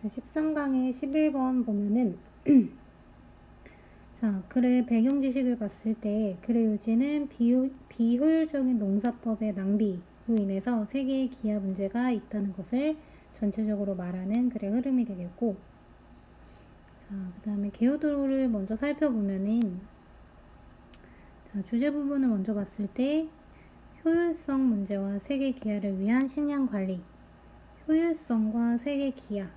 13강의 11번 보면은 자, 글의 배경 지식을 봤을 때 글의 요지는 비효율적인 농사법의 낭비로 인해서 세계의 기아 문제가 있다는 것을 전체적으로 말하는 글의 흐름이 되겠고, 자, 그 다음에 개요도를 먼저 살펴보면은, 자, 주제 부분을 먼저 봤을 때 효율성 문제와 세계 기아를 위한 식량 관리, 효율성과 세계 기아,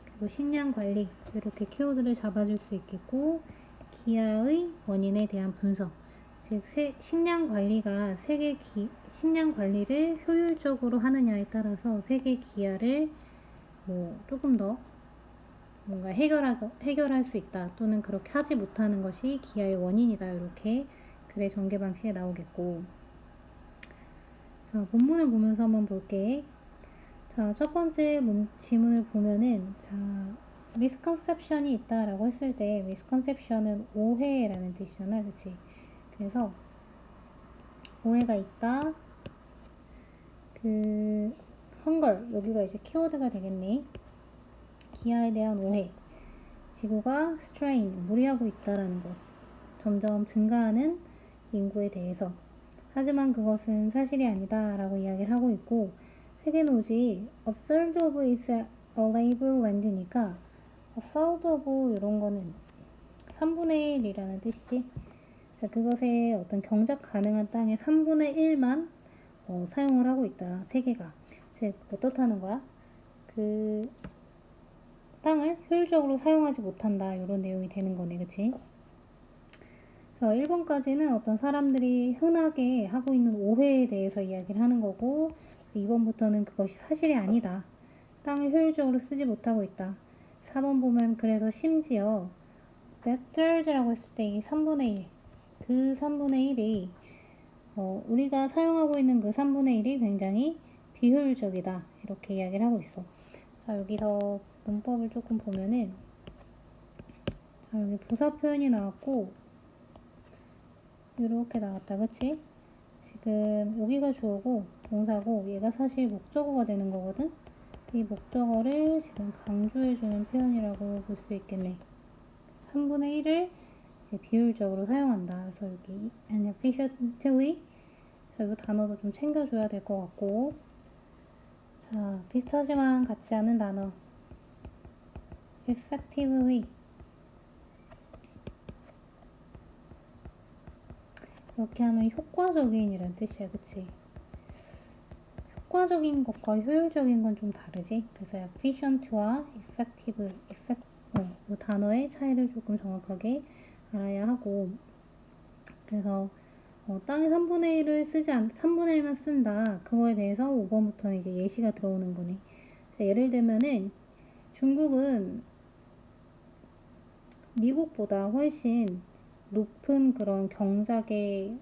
그리고 식량 관리, 이렇게 키워드를 잡아줄 수 있겠고, 기아의 원인에 대한 분석, 즉 식량 관리가 식량 관리를 효율적으로 하느냐에 따라서 세계 기아를 조금 더 뭔가 해결할 수 있다, 또는 그렇게 하지 못하는 것이 기아의 원인이다, 이렇게 글의 전개 방식에 나오겠고. 자, 본문을 보면서 한번 볼게. 자, 첫 번째 지문을 보면은, 자, misconception이 있다라고 했을 때 misconception은 오해라는 뜻이잖아, 그치? 그래서 오해가 있다. 헝걸, 여기가 이제 키워드가 되겠네. 기아에 대한 오해. 지구가 strain, 무리하고 있다라는 것. 점점 증가하는 인구에 대해서. 하지만 그것은 사실이 아니다 라고 이야기를 하고 있고, 세계는 오직 a third of its available land니까 a third of 이런 거는 3분의 1이라는 뜻이지. 자, 그것의 어떤 경작 가능한 땅의 3분의 1만 사용을 하고 있다, 세계가. 즉 어떻다는 거야? 그 땅을 효율적으로 사용하지 못한다, 이런 내용이 되는 거네, 그치? 자, 1번까지는 어떤 사람들이 흔하게 하고 있는 오해에 대해서 이야기를 하는 거고, 2번부터는 그것이 사실이 아니다, 땅을 효율적으로 쓰지 못하고 있다. 4번 보면 그래서 심지어 that third라고 했을 때 이 3분의 1, 그 3분의 1이 우리가 사용하고 있는 그 3분의 1이 굉장히 비효율적이다, 이렇게 이야기를 하고 있어. 자, 여기서 문법을 조금 보면은, 자, 여기 부사 표현이 나왔고 이렇게 나왔다, 그치? 지금 여기가 주어고 동사고 얘가 사실 목적어가 되는 거거든. 이 목적어를 지금 강조해주는 표현이라고 볼 수 있겠네. 3분의 1을 이제 비효율적으로 사용한다. 그래서 여기 inefficiently, 그래서 이 단어도 좀 챙겨줘야 될 것 같고. 자, 비슷하지만 같지 않은 단어 effectively, 이렇게 하면 효과적인이란 뜻이야, 그치? 효과적인 것과 효율적인 건 좀 다르지. 그래서 efficient와 effective, 이 단어의 차이를 조금 정확하게 알아야 하고. 그래서 땅의 3분의 1을 3분의 1만 쓴다, 그거에 대해서 5번부터는 이제 예시가 들어오는 거네. 자, 예를 들면은 중국은 미국보다 훨씬 높은 그런 경작의,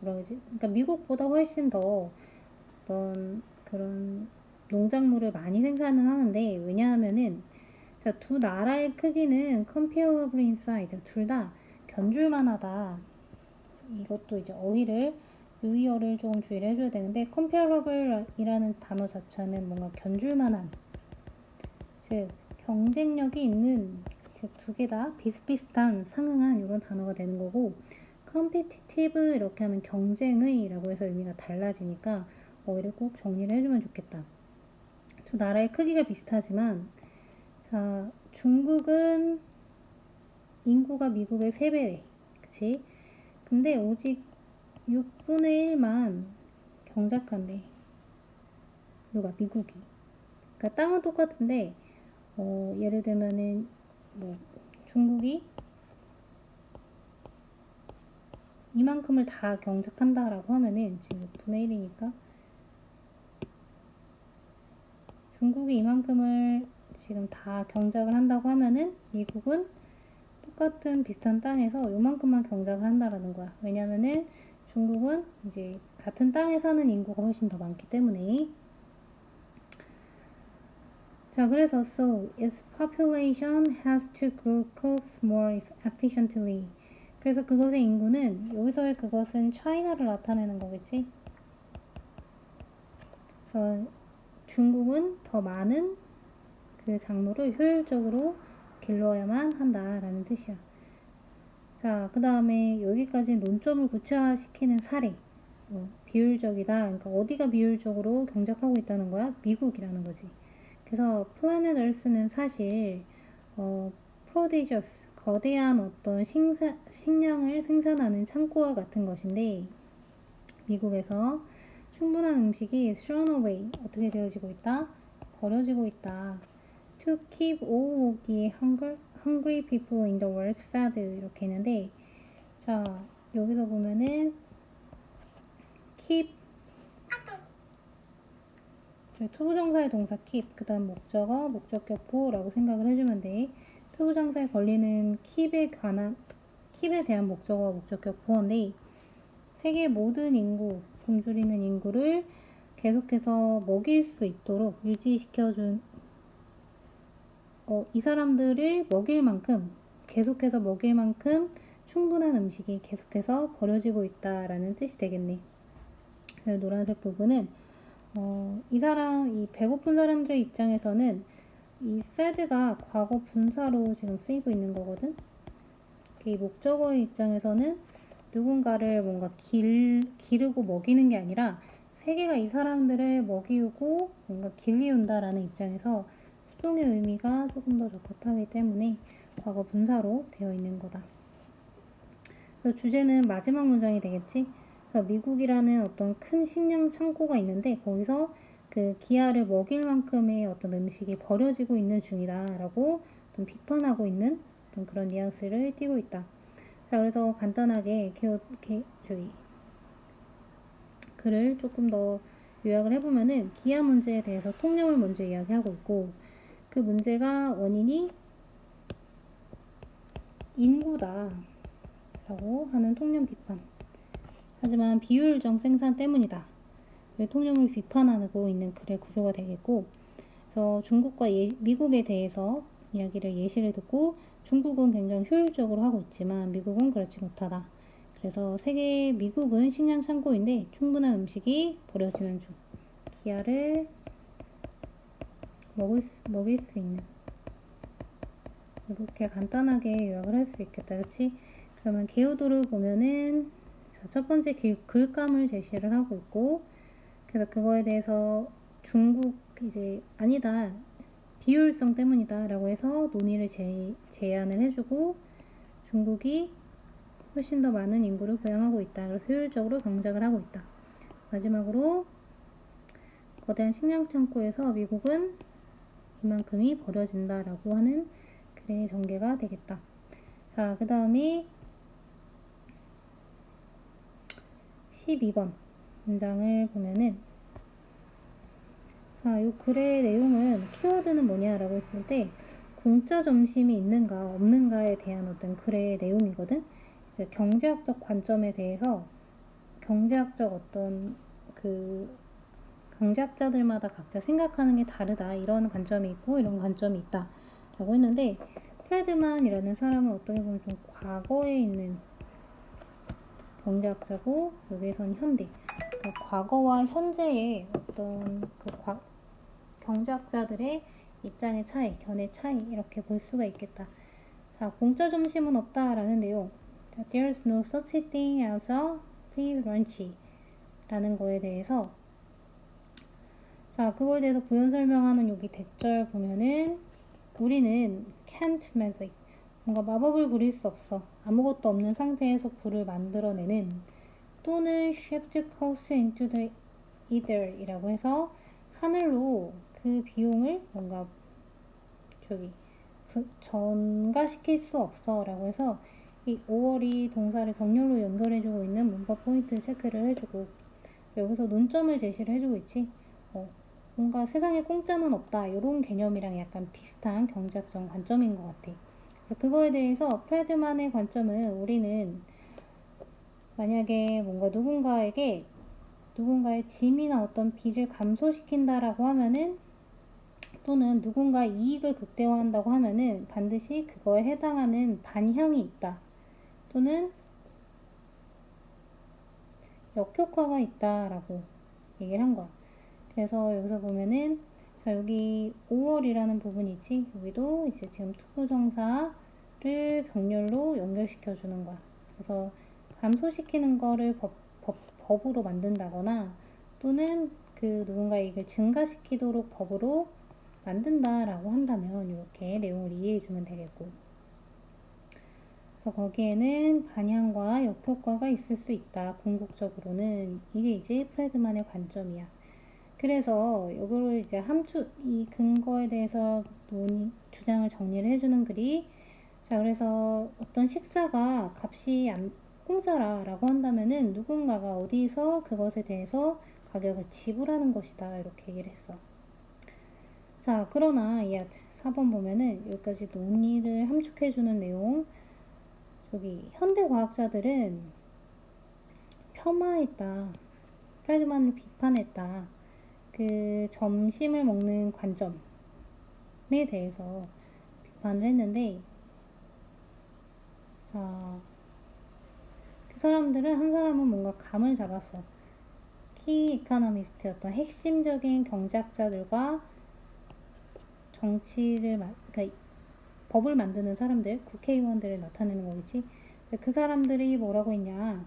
뭐라 그러지? 그러니까 미국보다 훨씬 더 어떤 그런 농작물을 많이 생산을 하는데, 왜냐하면은, 자, 두 나라의 크기는 comparable in size, 둘 다 견줄만하다. 이것도 이제 유의어를 조금 주의를 해줘야 되는데, comparable 이라는 단어 자체는 뭔가 견줄만한, 즉 경쟁력이 있는, 즉 두 개 다 비슷비슷한, 상응한 이런 단어가 되는 거고, competitive 이렇게 하면 경쟁의 라고 해서 의미가 달라지니까 이를 꼭 정리를 해주면 좋겠다. 두 나라의 크기가 비슷하지만, 자, 중국은 인구가 미국의 3배래, 그치? 근데 오직 6분의 1만 경작한대, 누가? 미국이. 그러니까 땅은 똑같은데 예를 들면은 중국이 이만큼을 다 경작한다라고 하면은, 지금 6분의 1이니까 중국이 이만큼을 지금 다 경작을 한다고 하면은 미국은 똑같은 비슷한 땅에서 요만큼만 경작을 한다라는 거야. 왜냐면은 중국은 이제 같은 땅에 사는 인구가 훨씬 더 많기 때문에. 자, 그래서 so its population has to grow crops more efficiently. 그래서 그것의 인구는, 여기서의 그것은 차이나를 나타내는 거겠지. 그래서 중국은 더 많은 그 작물을 효율적으로 길러야만 한다라는 뜻이야. 자, 그 다음에 여기까지 논점을 구체화시키는 사례. 비효율적이다. 그러니까 어디가 비효율적으로 경작하고 있다는 거야? 미국이라는 거지. 그래서 플래닛 얼스는 사실 프로디저스, 거대한 어떤 식량을 생산하는 창고와 같은 것인데 미국에서 충분한 음식이 thrown away, 어떻게 되어지고 있다? 버려지고 있다. To keep all of the hungry people in the world fed, 이렇게 있는데, 자, 여기서 보면은 keep, 투부정사의 동사 keep, 그 다음 목적어, 목적격보라고 생각을 해주면 돼. 투부정사에 걸리는 keep에 대한 목적어와 목적격보인데, 세계 모든 인구, 굶주리는 인구를 계속해서 먹일 수 있도록 유지시켜준, 이 사람들을 먹일 만큼, 계속해서 먹일 만큼 충분한 음식이 계속해서 버려지고 있다라는 뜻이 되겠네. 노란색 부분은 이 배고픈 사람들의 입장에서는 이 fed가 과거 분사로 지금 쓰이고 있는 거거든. 이 목적어의 입장에서는 누군가를 뭔가 기르고 먹이는 게 아니라 세계가 이 사람들을 먹이고 뭔가 길리운다라는 입장에서 수동의 의미가 조금 더 적합하기 때문에 과거 분사로 되어 있는 거다. 그래서 주제는 마지막 문장이 되겠지. 그래서 미국이라는 어떤 큰 식량 창고가 있는데 거기서 그 기아를 먹일 만큼의 어떤 음식이 버려지고 있는 중이다라고 좀 비판하고 있는 어떤 그런 뉘앙스를 띠고 있다. 자, 그래서 간단하게 글을 조금 더 요약을 해보면은 기아 문제에 대해서 통념을 먼저 이야기하고 있고 그 문제가 원인이 인구다 라고 하는 통념 비판. 하지만 비효율적 생산 때문이다. 통념을 비판하고 있는 글의 구조가 되겠고, 그래서 중국과 미국에 대해서 이야기를 예시를 듣고 중국은 굉장히 효율적으로 하고 있지만 미국은 그렇지 못하다. 그래서 미국은 식량 창고인데 충분한 음식이 버려지는 중. 기아를 먹일 수 있는. 이렇게 간단하게 요약을 할 수 있겠다. 그치? 그러면 개요도를 보면은 자, 첫 번째 글감을 제시를 하고 있고 그래서 그거에 대해서 중국 이제 아니다. 비효율성 때문이다 라고 해서 논의를 제안을 해주고 중국이 훨씬 더 많은 인구를 부양하고 있다. 그래서 효율적으로 경작을 하고 있다. 마지막으로 거대한 식량 창고에서 미국은 이만큼이 버려진다 라고 하는 글의 전개가 되겠다. 자, 그 다음에 12번 문장을 보면은 자, 이 글의 내용은 키워드는 뭐냐라고 했을 때 공짜 점심이 있는가 없는가에 대한 어떤 글의 내용이거든. 경제학적 관점에 대해서 경제학적 어떤 경제학자들마다 각자 생각하는 게 다르다 이런 관점이 있고 이런 관점이 있다 라고 했는데 프레드만이라는 사람은 어떻게 보면 좀 과거에 있는 경제학자고 여기에서는 현대 그러니까 과거와 현재의 어떤 경제학자들의 입장의 차이, 견해 차이 이렇게 볼 수가 있겠다. 자, 공짜 점심은 없다라는 내용. 자, There's no such thing as a free lunch 라는 거에 대해서 자, 그거에 대해서 부연 설명하는 여기 대절 보면은 우리는 can't magic 뭔가 마법을 부릴 수 없어. 아무것도 없는 상태에서 불을 만들어내는 또는 shift cost into the ether 이라고 해서 하늘로 그 비용을 뭔가 전가시킬 수 없어 라고 해서 이 5월이 동사를 병렬로 연결해주고 있는 문법 포인트 체크를 해주고 여기서 논점을 제시를 해주고 있지. 뭔가 세상에 공짜는 없다 이런 개념이랑 약간 비슷한 경제학적 관점인 것 같아. 그거에 대해서 프레드만의 관점은 우리는 만약에 뭔가 누군가의 짐이나 어떤 빚을 감소시킨다라고 하면은 또는 누군가 이익을 극대화한다고 하면은 반드시 그거에 해당하는 반향이 있다. 또는 역효과가 있다라고 얘기를 한 거야. 그래서 여기서 보면은 자, 여기 5월이라는 부분이지. 여기도 이제 지금 투부정사를 병렬로 연결시켜 주는 거야. 그래서 감소시키는 거를 법으로 만든다거나 또는 그 누군가의 이익을 증가시키도록 법으로 만든다라고 한다면 이렇게 내용을 이해해 주면 되겠고, 그래서 거기에는 반향과 역효과가 있을 수 있다. 궁극적으로는 이게 이제 프레드만의 관점이야. 그래서 이거를 이제 이 근거에 대해서 주장을 정리를 해주는 글이, 자, 그래서 어떤 식사가 값이 공짜라 라고 한다면은 누군가가 어디서 그것에 대해서 가격을 지불하는 것이다. 이렇게 얘기를 했어. 자, 그러나 이 4번 보면은 여기까지 논리를 함축해주는 내용, 저기 현대과학자들은 폄하했다. 프레드만을 비판했다. 그 점심을 먹는 관점에 대해서 비판을 했는데, 자, 그 사람들은 한 사람은 뭔가 감을 잡았어. 키 이코노미스트, 어떤 핵심적인 경제학자들과 그러니까 법을 만드는 사람들, 국회의원들을 나타내는 거겠지. 그 사람들이 뭐라고 했냐,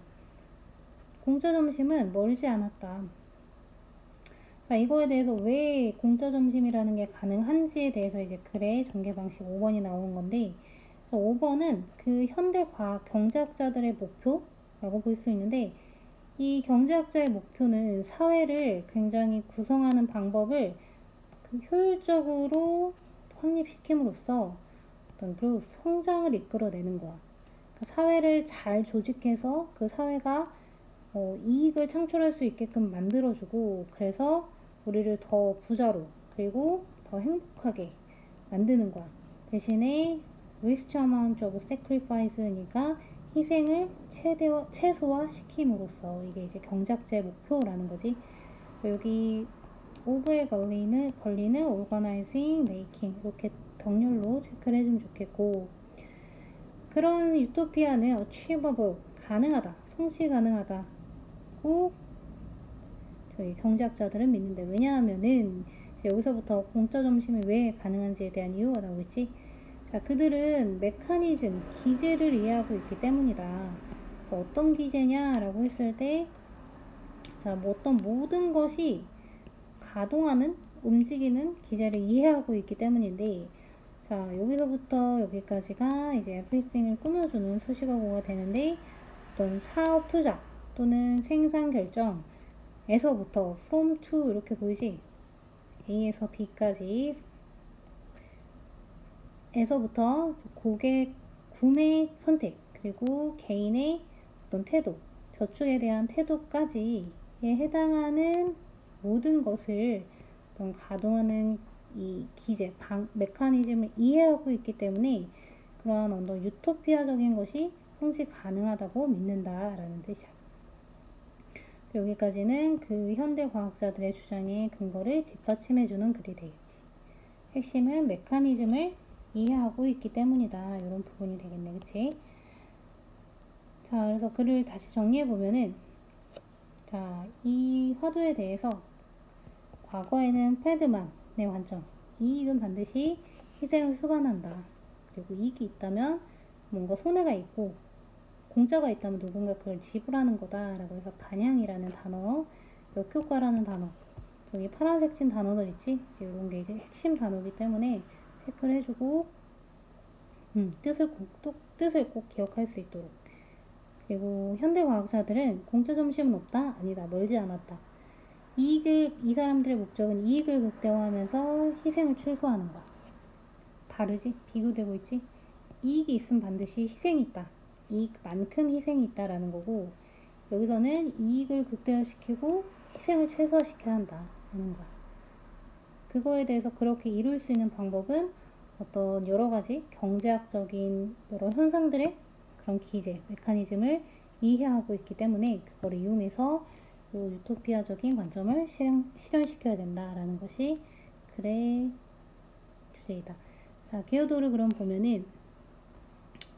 공짜 점심은 멀지 않았다. 자, 이거에 대해서 왜 공짜 점심이라는 게 가능한지에 대해서 이제 글의 전개 방식 5번이 나오는 건데, 5번은 그 현대 과학 경제학자들의 목표라고 볼 수 있는데, 이 경제학자의 목표는 사회를 굉장히 구성하는 방법을 그 효율적으로 확립시킴으로써 어떤 그 성장을 이끌어내는 거야. 그러니까 사회를 잘 조직해서 그 사회가 이익을 창출할 수 있게끔 만들어주고, 그래서 우리를 더 부자로 그리고 더 행복하게 만드는 거야. 대신에 least amount of sacrifice니까 희생을 최소화시킴으로써, 이게 이제 경제학자의 목표라는 거지. 여기 오브에 걸리는 organizing, making 이렇게 병렬로 체크를 해주면 좋겠고, 그런 유토피아는 achievable, 가능하다, 성취 가능하다고 저희 경제학자들은 믿는데, 왜냐하면은 여기서부터 공짜 점심이 왜 가능한지에 대한 이유가 나오겠지. 자, 그들은 메커니즘, 기제를 이해하고 있기 때문이다. 그래서 어떤 기제냐라고 했을 때, 자, 뭐 어떤 모든 것이 가동하는, 움직이는 기제를 이해하고 있기 때문인데, 자, 여기서부터 여기까지가 이제 everything을 꾸며주는 수식어구가 되는데, 어떤 사업 투자 또는 생산 결정에서부터 from to 이렇게 보이지? A에서 B까지 에서부터 고객 구매 선택, 그리고 개인의 어떤 태도, 저축에 대한 태도까지에 해당하는 모든 것을 어떤 가동하는 이 기제, 메커니즘을 이해하고 있기 때문에 그러한 어떤 유토피아적인 것이 성취 가능하다고 믿는다라는 뜻이야. 여기까지는 그 현대 과학자들의 주장의 근거를 뒷받침해주는 글이 되겠지. 핵심은 메커니즘을 이해하고 있기 때문이다. 이런 부분이 되겠네. 그치? 자, 그래서 글을 다시 정리해보면은, 자, 이 화두에 대해서 과거에는 프레드만의 관점, 이익은 반드시 희생을 수반한다. 그리고 이익이 있다면 뭔가 손해가 있고, 공짜가 있다면 누군가 그걸 지불하는 거다 라고 해서 반향이라는 단어, 역효과라는 단어, 여기 파란색 친 단어들 있지? 이제 이런 게 이제 핵심 단어이기 때문에 체크를 해주고, 뜻을 꼭 기억할 수 있도록. 그리고 현대과학자들은 공짜 점심은 없다? 아니다. 멀지 않았다. 이 사람들의 목적은 이익을 극대화하면서 희생을 최소화하는 거야. 다르지? 비교되고 있지? 이익이 있으면 반드시 희생이 있다. 이익만큼 희생이 있다라는 거고, 여기서는 이익을 극대화시키고 희생을 최소화시켜야 한다 라는 거야. 그거에 대해서 그렇게 이룰 수 있는 방법은 어떤 여러 가지 경제학적인 여러 현상들의 그런 기제, 메커니즘을 이해하고 있기 때문에 그걸 이용해서 유토피아적인 관점을 실현시켜야 된다라는 것이 글의 주제이다. 자, 기여도를 그럼 보면은,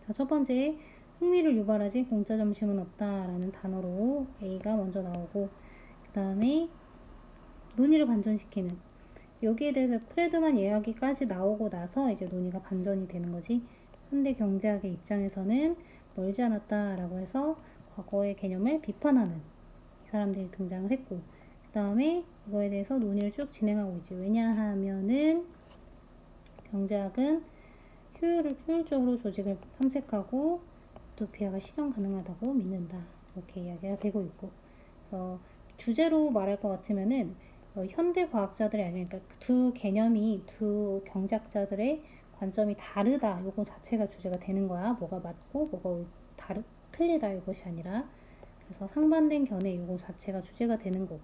자, 첫 번째, 흥미를 유발하지 공짜 점심은 없다라는 단어로 A가 먼저 나오고, 그 다음에 논의를 반전시키는, 여기에 대해서 프레드만 이야기까지 나오고 나서 이제 논의가 반전이 되는 거지. 현대 경제학의 입장에서는 멀지 않았다라고 해서 과거의 개념을 비판하는 이 사람들이 등장을 했고, 그 다음에 이거에 대해서 논의를 쭉 진행하고 있지. 왜냐하면은 경제학은 효율적으로 조직을 탐색하고 유토피아가 실현 가능하다고 믿는다. 이렇게 이야기가 되고 있고, 주제로 말할 것 같으면은 현대 과학자들이 아니라 그러니까 두 개념이 두 경제학자들의 관점이 다르다. 요거 자체가 주제가 되는 거야. 뭐가 맞고 뭐가 틀리다 이것이 아니라. 그래서 상반된 견해 요거 자체가 주제가 되는 거고.